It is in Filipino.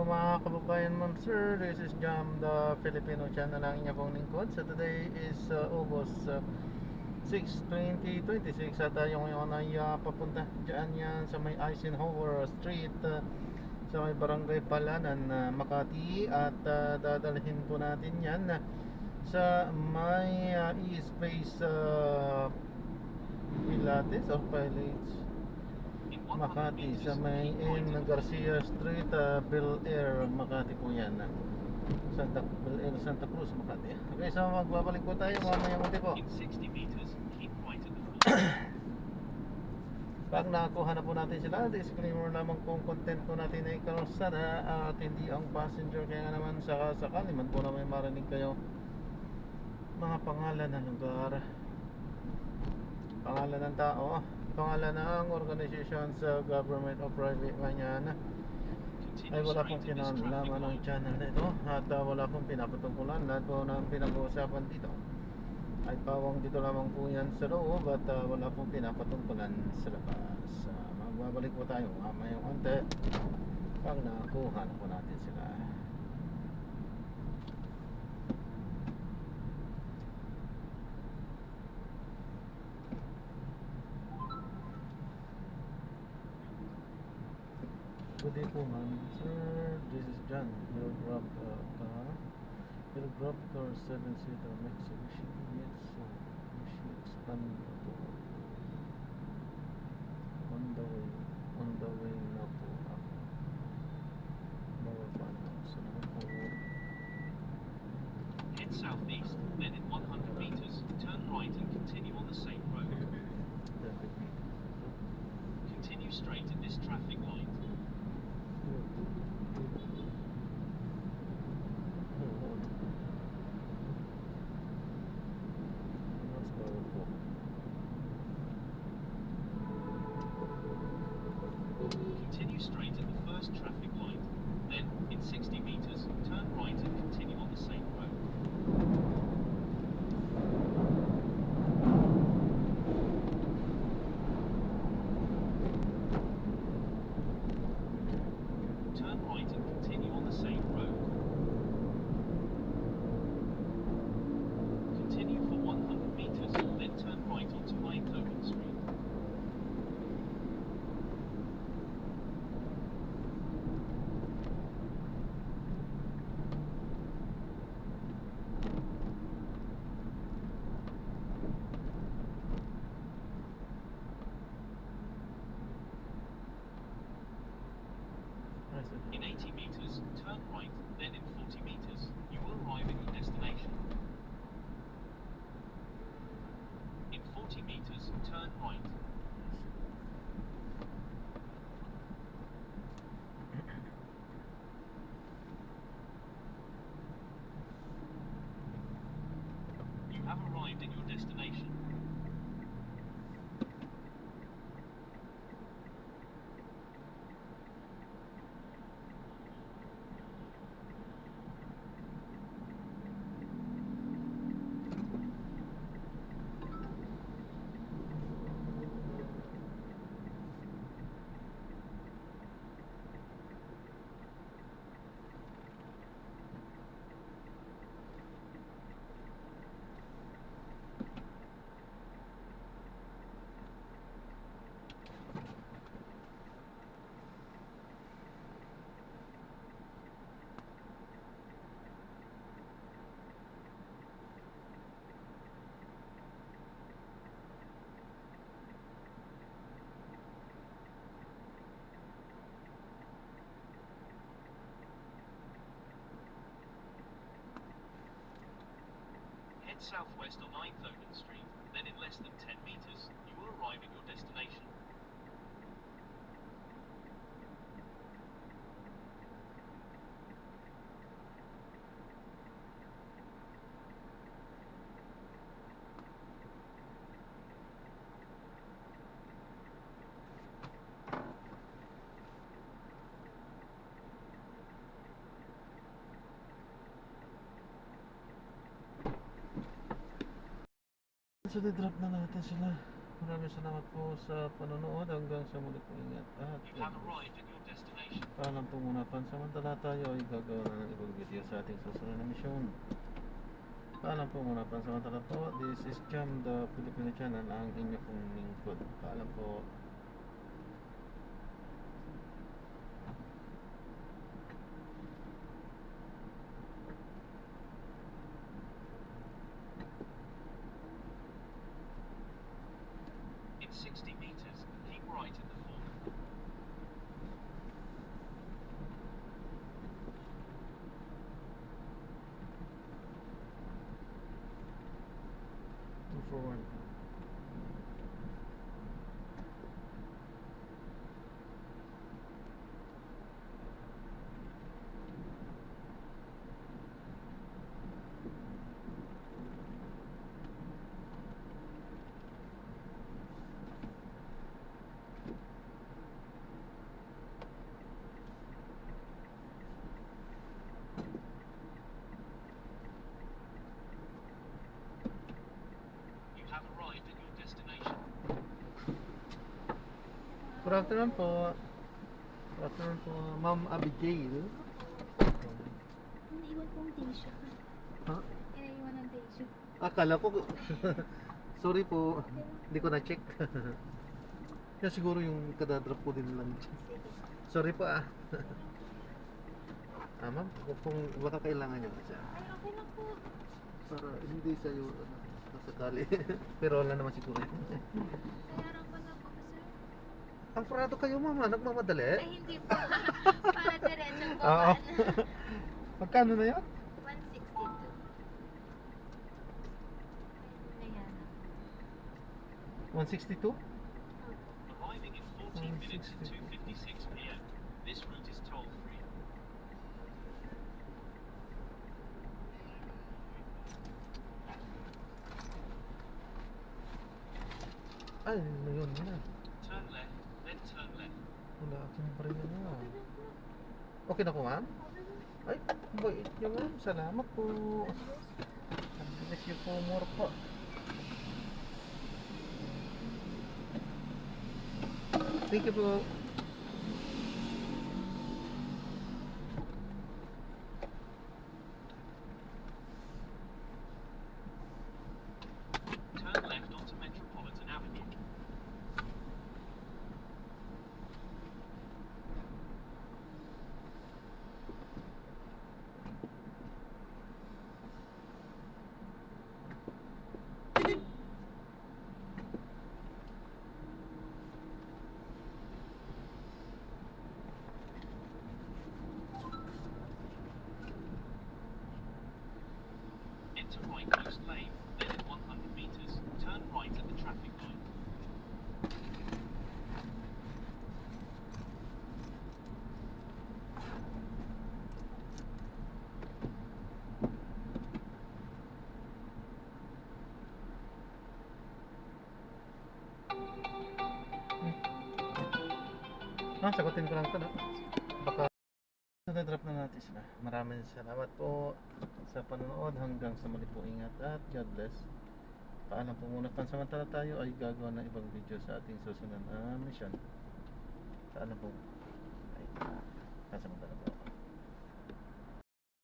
Mga kababayan, ma'am sir, this is Jam, the Filipino channel ang inya pong lingkod. So today is August 6, 2026 at tayo ngayon ay papunta dyan yan sa may Eisenhower Street, sa may barangay Palanan, Makati, at dadalhin po natin yan sa may e-space Pilates or Pilates Makati, sa may in Garcia Street, Bel Air, Makati po yan. Bel Air, Santa Cruz, Makati. Okay, so magbabalik po tayo mamaya muli po. Pag nakakuha na po natin sila, disclaimer lamang kung content po natin ay karusada at hindi ang passenger. Kaya nga naman sakali man po na may marinig kayo mga pangalan ng lugar, pangalan ng tao, pangalan ng organization sa government o private man yan, ay wala pong kinalaman ng channel na ito at wala pong pinapatungkulan. Lahat po ng pinag-uusapan dito ay pawang dito lamang po yan sa loob at wala pong pinapatungkulan sa labas. Magbabalik po tayo mamayang onte pag nakakuha na po natin sila. Good day po ma'am sir, this is John. Will grab car, will grab car 7-seater Mitsubishi. Yes, so she expand po on the way na po ako. Bababa na ako. Salamat po. Head southeast, then in 100 meters, turn right and continue on the same road. Continue straight at this traffic light. Continue straight at the first traffic light. Then, in 60 meters, turn right and continue on the same road. Turn right and continue on the same road. Continue for 100 meters, then turn right onto Eindhoven Street. In 80 meters, turn right, then in 40 meters, you will arrive at your destination. In 40 meters, turn right. You have arrived at your destination. Head southwest on Eindhoven Street, then in less than 10 meters, you will arrive at your destination. So, di-drop na natin sila. Maraming salamat po sa panonood. Hanggang sa muli po, ingat. You have arrived at your destination. destination. Paalam po muna, pansamantala tayo ay gagawa na ng ibang video sa ating susunod na misyon. Paalam po muna, pansamantala po. This is Jam, the Filipino channel, ang inyo pong lingkod. Paalam po. In 60 meters, keep right at the fork. Two for one. You have arrived at your destination. Good afternoon po. Good afternoon po, Ma'am Abigail. Naiwan pong tissue. Ha? Naiwan ang tissue. Akala ko, sorry po, hindi ko na-check. Kaya siguro yung kadadrop ko din lang. Sige. Sorry po ah. Ma'am, kung baka kailangan nyo siya. Ay, okay lang po. Para hindi sa'yo, nasakali. Pero wala naman siguro yun. Sa harapan lang po, sir. Ang prado kayo mama, nagmamadali? Ay, hindi po. Para diretsong po. Oo. Magkano na yun? 162. Ayan. 162? Arriving in 14 minutes at 2:56 p.m. This route is toll-free. Ay, ano yun na. Turn left, then turn left. Wala akong baril na. Okay na po ma'am? Ay, bait nyo ma'am. Salamat po. Bless you po more po. Thank you po. Turn left onto Metropolitan Avenue. Enter right Coast Lane, then in 100 meters, turn right at the traffic light. Sagutin ko lang ito, no? Baka na-drop na natin sila. Maraming salamat po sa panonood. Hanggang sa muli po, ingat at God bless. Paalam po muna. Pansamantala tayo ay gagawa ng ibang video sa ating susunod na mission. Paalam po. Ay, pansamantala po.